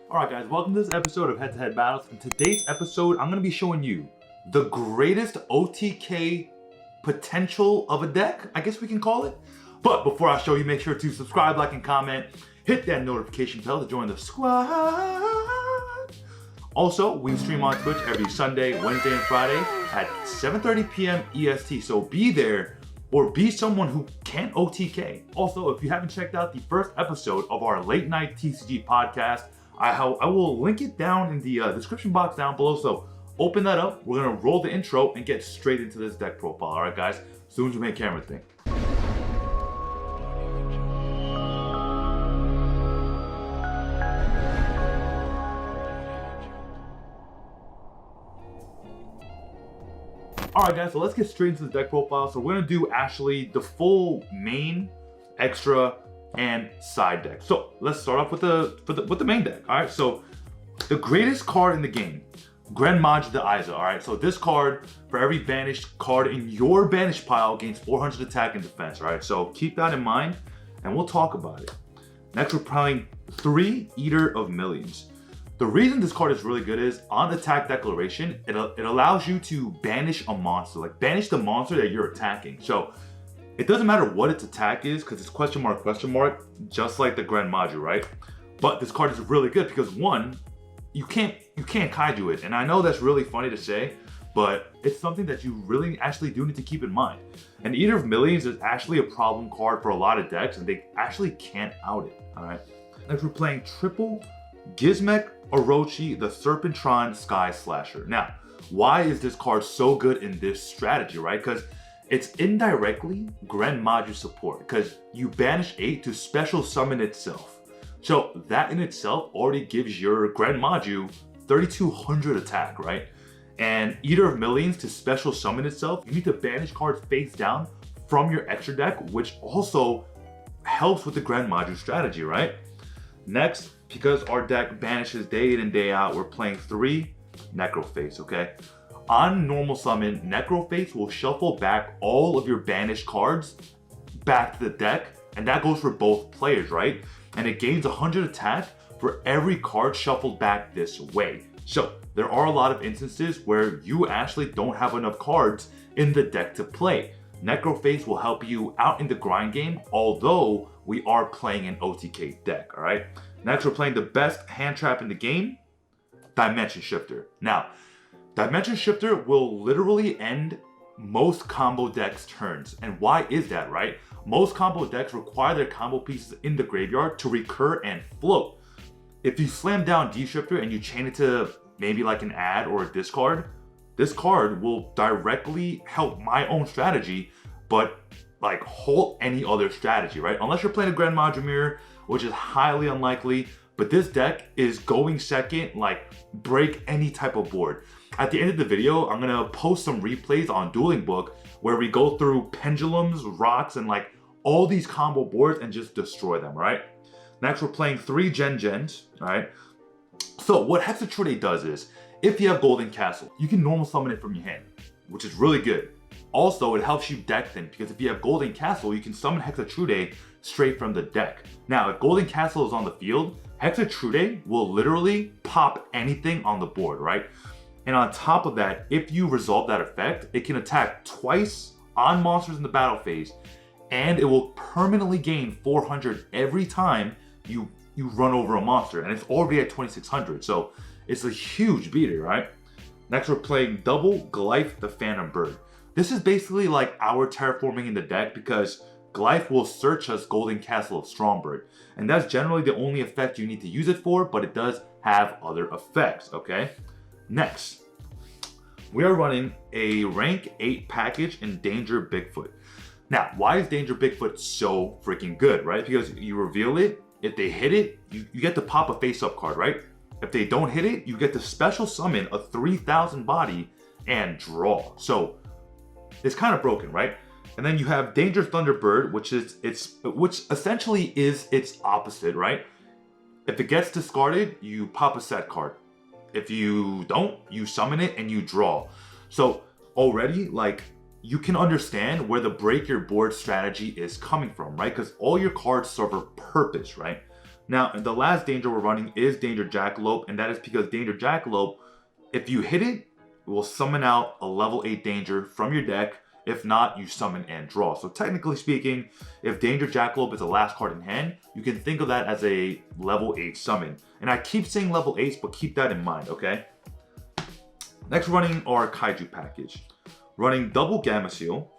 Alright guys, welcome to this episode of Head-to-Head Battles. In today's episode, I'm going to be showing you the greatest O.T.K potential of a deck, I guess we can call it. But before I show you, make sure to subscribe, like, and comment. Hit that notification bell to join the squad. Also, we stream on Twitch every Sunday, Wednesday, and Friday at 7:30 p.m. EST. So be there or be someone who can't O.T.K. Also, if you haven't checked out the first episode of our late night TCG podcast, I will link it down in the description box down below. So open that up. We're gonna roll the intro and get straight into this deck profile. All right, guys. As soon as we make camera thing. Alright guys, so let's get straight into the deck profile. So we're gonna do actually the full main, extra, and side deck. So let's start off with the main deck. Alright, so the greatest card in the game, Gren Maju the Aiza. Alright, so this card, for every banished card in your banished pile, gains 400 attack and defense. Alright, so keep that in mind and we'll talk about it. Next, we're playing 3 Eater of Millions. The reason this card is really good is, on attack declaration, it allows you to banish a monster, like banish the monster that you're attacking. So it doesn't matter what its attack is, because it's question mark, just like the Gren Maju, right? But this card is really good because, one, you can't Kaiju it. And I know that's really funny to say, but it's something that you really actually do need to keep in mind. And Eater of Millions is actually a problem card for a lot of decks, and they actually can't out it, all right? Next, we're playing triple Gizmek Orochi, the Serpentron Sky Slasher. Now, why is this card so good in this strategy, right? Because it's indirectly Gren Maju support, because you banish 8 to special summon itself. So that in itself already gives your Gren Maju 3200 attack, right? And Eater of Millions to special summon itself, you need to banish cards face down from your extra deck, which also helps with the Gren Maju strategy, right? Next, because our deck banishes day in and day out, we're playing 3 Necroface, okay? On normal summon, Necroface will shuffle back all of your banished cards back to the deck, and that goes for both players, right? And it gains 100 attack for every card shuffled back this way. So there are a lot of instances where you actually don't have enough cards in the deck to play. Necroface will help you out in the grind game, although we are playing an O.T.K deck, all right? Next, we're playing the best hand trap in the game, Dimension Shifter. Now, Dimension Shifter will literally end most combo decks' turns. And why is that, right? Most combo decks require their combo pieces in the graveyard to recur and float. If you slam down D-Shifter and you chain it to maybe like an add or a discard, this card will directly help my own strategy, but like halt any other strategy, right? Unless you're playing a Gren Maju mirror, which is highly unlikely, but this deck is going second, like break any type of board. At the end of the video, I'm gonna post some replays on Dueling Book where we go through Pendulums, Rocks, and like all these combo boards and just destroy them, right? Next, we're playing 3 Gens, right? So what Hexatrude does is, if you have Golden Castle, you can normal summon it from your hand, which is really good. Also, it helps you deck thin, because if you have Golden Castle, you can summon Hexatrude straight from the deck. Now, if Golden Castle is on the field, Hexatrude will literally pop anything on the board, right? And on top of that, if you resolve that effect, it can attack twice on monsters in the battle phase, and it will permanently gain 400 every time you run over a monster, and it's already at 2600, so it's a huge beater, right? Next, we're playing double Glyph the Phantom Bird. This is basically like our terraforming in the deck, because Glyph will search us Golden Castle of Strongbird, and that's generally the only effect you need to use it for, but it does have other effects, okay? Next, we are running a rank 8 package in Danger Bigfoot. Now, why is Danger Bigfoot so freaking good, right? Because you reveal it, if they hit it, you get to pop a face-up card, right? If they don't hit it, you get to special summon a 3000 body and draw. So it's kind of broken, right? And then you have Danger Thunderbird, which essentially is its opposite, right? If it gets discarded, you pop a set card. If you don't, you summon it and you draw. So already, like, you can understand where the break your board strategy is coming from, right? Because all your cards serve a purpose, right? Now, the last danger we're running is Danger Jackalope, and that is because Danger Jackalope, if you hit it, will summon out a level 8 danger from your deck. If not, you summon and draw. So technically speaking, if Danger Jackalope is the last card in hand, you can think of that as a level 8 summon. And I keep saying level 8s, but keep that in mind, okay? Next, running our Kaiju package. Running double Gamma Seal,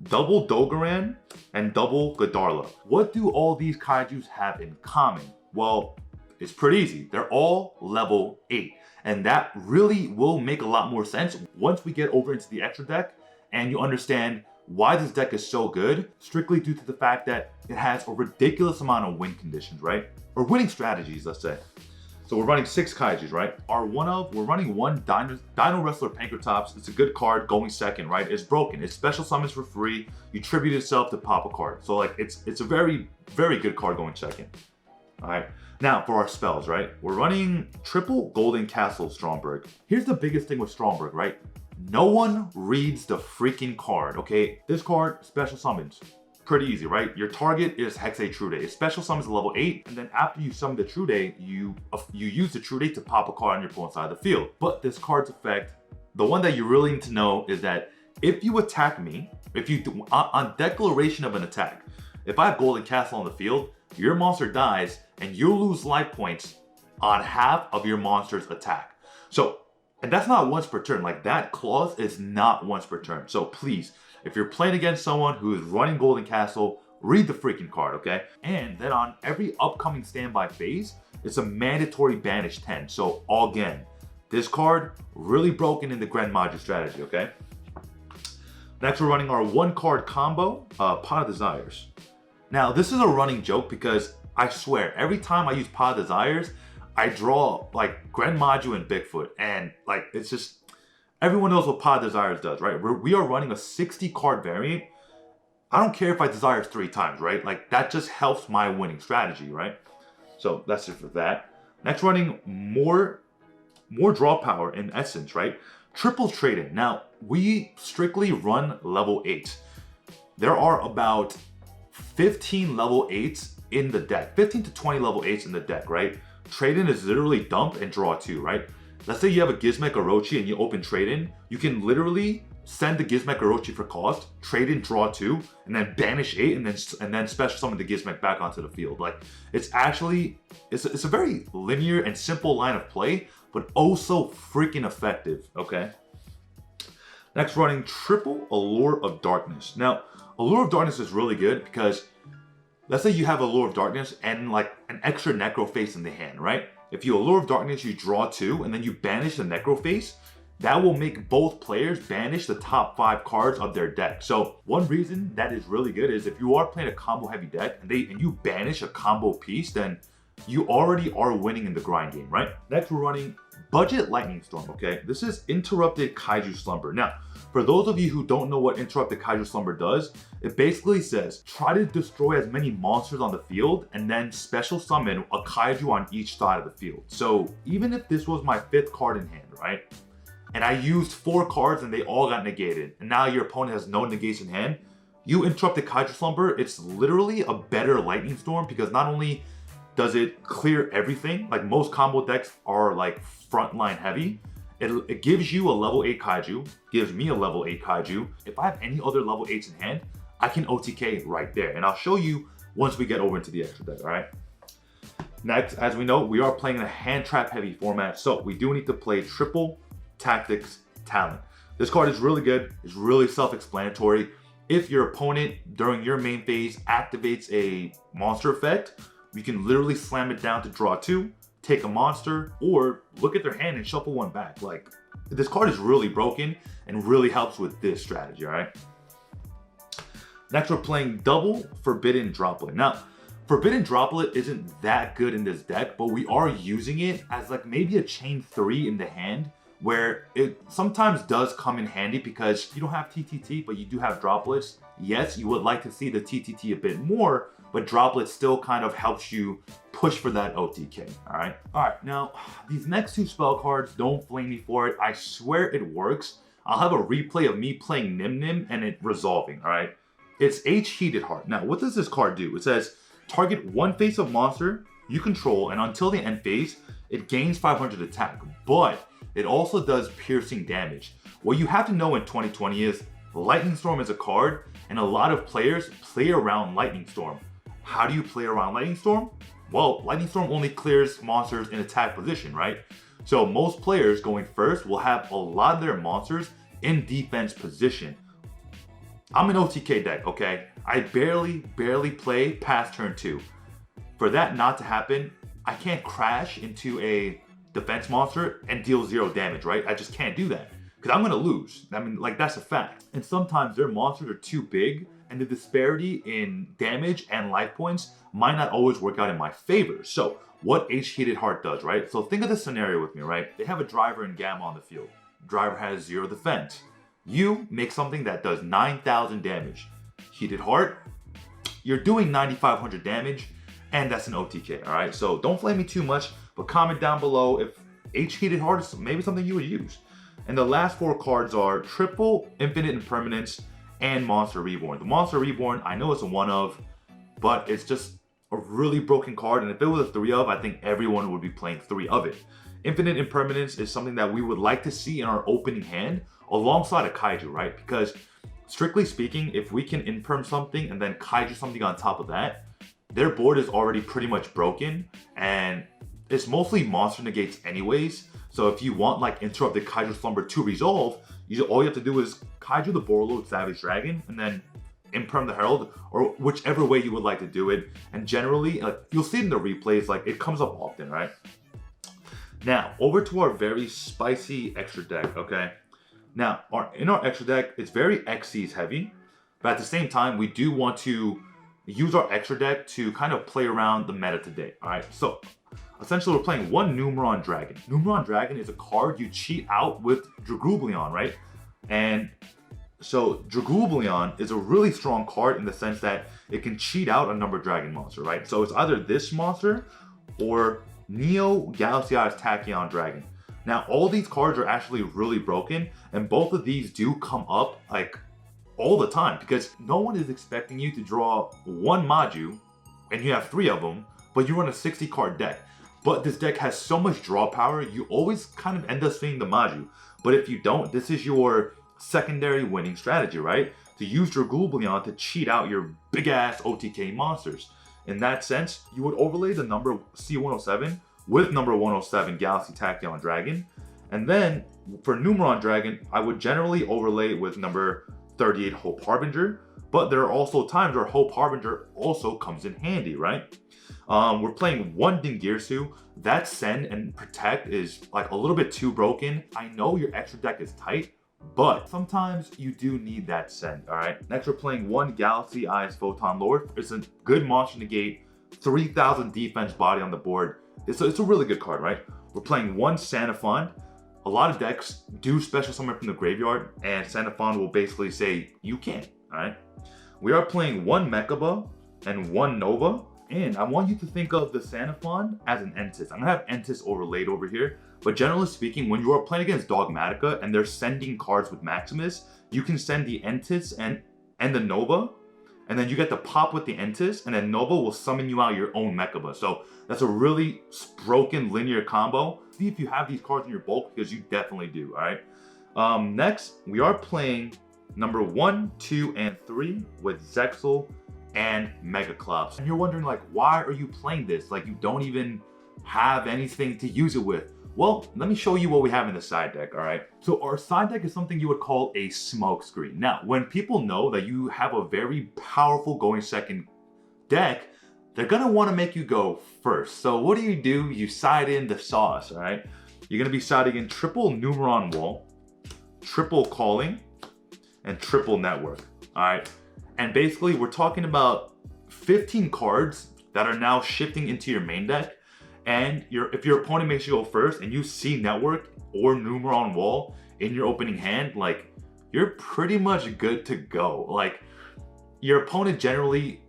double Dogaran, and double Godarla. What do all these Kaijus have in common? Well, it's pretty easy. They're all level 8. And that really will make a lot more sense once we get over into the extra deck and you understand why this deck is so good, strictly due to the fact that it has a ridiculous amount of win conditions, right? Or winning strategies, let's say. So we're running 6 Kaijus, right? We're running one Dino Wrestler Pankratops. It's a good card going second, right? It's broken. It's special summons for free. You tribute itself to pop a card. So like it's a very, very good card going second. All right. Now for our spells, right? We're running triple Golden Castle Stromberg. Here's the biggest thing with Stromberg, right? No one reads the freaking card, okay? This card, special summons. Pretty easy, right? Your target is Hexe Trude. It special summons level 8, and then after you summon the Trude, you use the Trude to pop a card on your opponent's side of the field. But this card's effect, the one that you really need to know is that if you attack me, on declaration of an attack, if I have Golden Castle on the field, your monster dies and you lose life points on half of your monster's attack. So, and that's not once per turn. Like that clause is not once per turn. So please, if you're playing against someone who is running Golden Castle, read the freaking card, okay? And then on every upcoming standby phase, it's a mandatory banish 10. So again, this card really broken in the Gren Maju strategy, okay? Next, we're running our 1-card combo, Pot of Desires. Now, this is a running joke because I swear, every time I use Pot of Desires, I draw like Gren Maju and Bigfoot, and like it's just, everyone knows what Pot of Desires does, right? We are running a 60-card variant. I don't care if I Desires 3 times, right? Like that just helps my winning strategy, right? So that's it for that. Next, running more draw power in essence, right? Triple trade-in. Now, we strictly run level 8. There are about 15 level 8s in the deck. 15 to 20 level 8s in the deck, right? Trade-in is literally dump and draw 2, right? Let's say you have a Gizmek Orochi and you open trade-in. You can literally send the Gizmek Orochi for cost, trade-in, draw 2, and then banish 8, and then special summon the Gizmek back onto the field. Like, it's actually, it's a very linear and simple line of play, but also freaking effective, okay? Next, running triple Allure of Darkness. Now, Allure of Darkness is really good because let's say you have Allure of Darkness and like an extra Necro face in the hand, right? If you Allure of Darkness, you draw 2 and then you banish the Necro face, that will make both players banish the top 5 cards of their deck. So one reason that is really good is if you are playing a combo heavy deck and you banish a combo piece, then you already are winning in the grind game, right? Next, we're running Budget Lightning Storm, okay? This is Interrupted Kaiju Slumber. Now, for those of you who don't know what Interrupted Kaiju Slumber does, it basically says, try to destroy as many monsters on the field and then special summon a Kaiju on each side of the field. So even if this was my 5th card in hand, right? And I used 4 cards and they all got negated, and now your opponent has no negates in hand, you Interrupted Kaiju Slumber, it's literally a better Lightning Storm because not only does it clear everything, like most combo decks are like frontline heavy, it gives you a level 8 Kaiju, gives me a level 8 Kaiju. If I have any other level 8s in hand, I can O.T.K right there. And I'll show you once we get over into the extra deck, all right? Next, as we know, we are playing in a hand trap heavy format, so we do need to play triple Tactics Talent. This card is really good. It's really self-explanatory. If your opponent during your main phase activates a monster effect, you can literally slam it down to draw 2, take a monster, or look at their hand and shuffle 1 back. Like, this card is really broken and really helps with this strategy, all right? Next, we're playing double Forbidden Droplet. Now, Forbidden Droplet isn't that good in this deck, but we are using it as like maybe a chain 3 in the hand, where it sometimes does come in handy because you don't have TTT, but you do have droplets. Yes, you would like to see the TTT a bit more, but droplet still kind of helps you push for that O.T.K, all right? All right, now, these next 2 spell cards, don't blame me for it. I swear it works. I'll have a replay of me playing Nim Nim and it resolving, all right? It's H Heated Heart. Now, what does this card do? It says, target 1 face-up monster you control, and until the end phase, it gains 500 attack, but it also does piercing damage. What you have to know in 2020 is Lightning Storm is a card, and a lot of players play around Lightning Storm. How do you play around Lightning Storm? Well, Lightning Storm only clears monsters in attack position, right? So most players going first will have a lot of their monsters in defense position. I'm an O.T.K deck, okay? I barely play past turn 2. For that not to happen, I can't crash into a defense monster and deal 0 damage, right? I just can't do that because I'm gonna lose. I mean, like, that's a fact. And sometimes their monsters are too big and the disparity in damage and life points might not always work out in my favor. So what H-Heated Heart does, right? So think of this scenario with me, right? They have a driver and Gamma on the field. Driver has 0 defense. You make something that does 9,000 damage. Heated Heart, you're doing 9,500 damage, and that's an O.T.K, all right? So don't flame me too much, but comment down below if H-Heated Heart is maybe something you would use. And the last 4 cards are Triple, Infinite Impermanence, and Monster Reborn. The Monster Reborn, I know it's a 1-of, but it's just a really broken card, and if it was a 3-of, I think everyone would be playing 3 of it. Infinite Impermanence is something that we would like to see in our opening hand alongside a Kaiju, right? Because strictly speaking, if we can imperm something and then Kaiju something on top of that, their board is already pretty much broken, and it's mostly monster negates anyways. So if you want like Interrupted Kaiju Slumber to resolve, all you have to do is Kaiju the Borreload Savage Dragon and then imperm the Herald, or whichever way you would like to do it. And generally, like, you'll see it in the replays, like it comes up often, right? Now, over to our very spicy extra deck, okay? Now, in our extra deck, it's very Xyz heavy, but at the same time, we do want to use our extra deck to kind of play around the meta today, all right? So, essentially, we're playing one Numeron Dragon. Numeron Dragon is a card you cheat out with Dragooblion, right? And so, Dragooblion is a really strong card in the sense that it can cheat out a number dragon monster, right? So, it's either this monster or Neo Galaxy Eyes Tachyon Dragon. Now, all these cards are actually really broken, and both of these do come up like all the time because no one is expecting you to draw 1 Maju and you have 3 of them, but you run a 60 card deck. But this deck has so much draw power, you always kind of end up seeing the Maju. But if you don't, this is your secondary winning strategy, right? To use Dragooblion to cheat out your big ass O.T.K monsters. In that sense, you would overlay the number C107 with number 107 Galaxy Tachyon Dragon. And then for Numeron Dragon, I would generally overlay with number 38 Hope Harbinger. But there are also times where Hope Harbinger also comes in handy, right? We're playing 1 Dingirsu. That Send and Protect is like a little bit too broken. I know your extra deck is tight, but sometimes you do need that Send, all right? Next, we're playing 1 Galaxy Eyes Photon Lord. It's a good monster negate, 3,000 defense body on the board. It's a really good card, right? We're playing 1 Sanafon. A lot of decks do special summon from the graveyard, and Sanafon will basically say, you can't, all right? We are playing 1 Mechaba and 1 Nova, and I want you to think of the Sanafon as an Entis. I'm gonna have Entis overlaid over here, but generally speaking, when you are playing against Dogmatica and they're sending cards with Maximus, you can send the Entis and the Nova, and then you get to pop with the Entis, and then Nova will summon you out your own Mechaba. So that's a really broken linear combo. See if you have these cards in your bulk, because you definitely do, all right? Next, we are playing number 1, 2, and 3 with Zexal and Megaclops. And you're wondering, like, why are you playing this? Like, you don't even have anything to use it with. Well, let me show you what we have in the side deck, all right? So our side deck is something you would call a smoke screen. Now, when people know that you have a very powerful going second deck, they're gonna wanna make you go first. So what do? You side in the sauce, all right? You're gonna be siding in triple Numeron Wall, triple Calling, and triple Network, all right? And basically, we're talking about 15 cards that are now shifting into your main deck. And if your opponent makes you go first and you see Network or Numeron Wall in your opening hand, like, you're pretty much good to go. Like, your opponent generally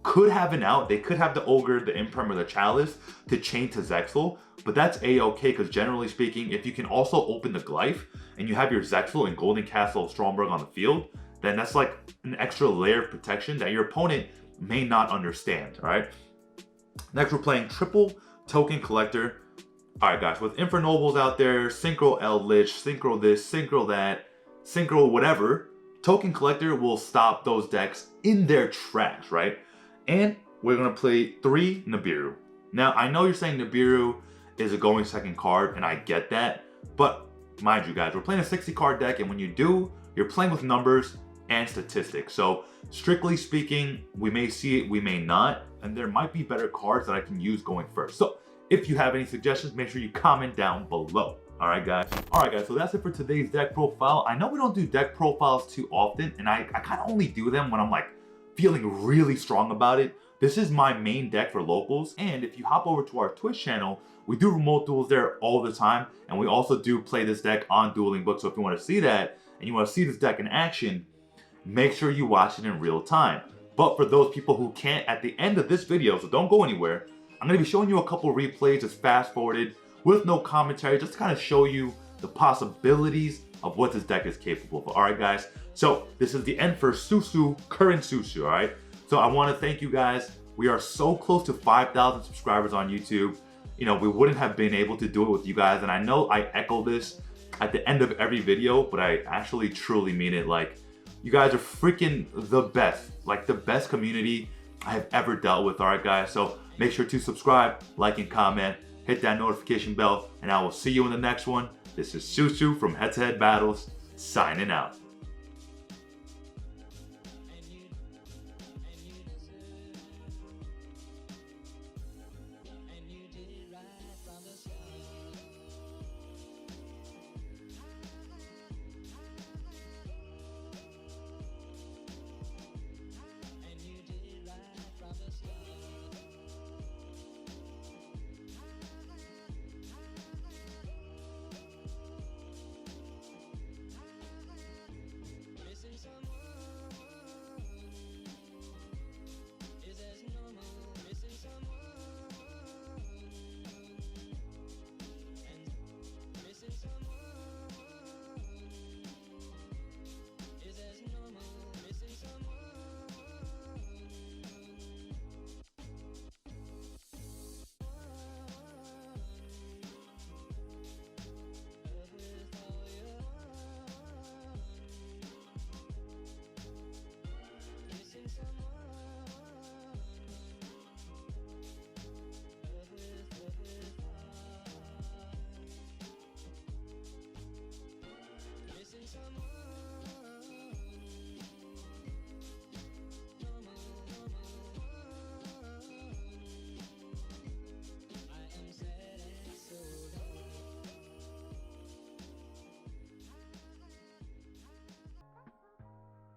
could have an out. They could have the Ogre, the Imperm, or the Chalice to chain to Zexal, but that's A-okay, because generally speaking, if you can also open the Glyph and you have your Zexal and Golden Castle of Stromberg on the field, then that's like an extra layer of protection that your opponent may not understand, all right? Next, we're playing triple token collector. All right, guys, with Infernobles out there, Synchro Eldritch, Synchro this, Synchro that, Synchro whatever, token collector will stop those decks in their tracks, right? And we're gonna play 3 Nibiru. Now, I know you're saying Nibiru is a going second card, and I get that, but mind you guys, we're playing a 60 card deck, and when you do, you're playing with numbers and statistics. So strictly speaking, we may see it, we may not, and there might be better cards that I can use going first. So if you have any suggestions, make sure you comment down below. All right, guys, so that's it for today's deck profile. I know we don't do deck profiles too often, and I kind of only do them when I'm like feeling really strong about it. This is my main deck for locals, and if you hop over to our Twitch channel, we do remote duels there all the time, and we also do play this deck on Dueling Book. So if you want to see that, and you want to see this deck in action, make sure you watch it in real time. But for those people who can't, at the end of this video, so don't go anywhere, I'm going to be showing you a couple replays just fast forwarded with no commentary, just to kind of show you the possibilities of what this deck is capable of. All right, guys, so this is the end for Susu, current Susu, all right? So I want to thank you guys. We are so close to 5,000 subscribers on YouTube. You know, we wouldn't have been able to do it with you guys, and I know I echo this at the end of every video, but I actually truly mean it. Like, you guys are freaking the best, like the best community I have ever dealt with. All right, guys, so make sure to subscribe, like, and comment, hit that notification bell, and I will see you in the next one. This is Susu from Head to Head Battles, signing out.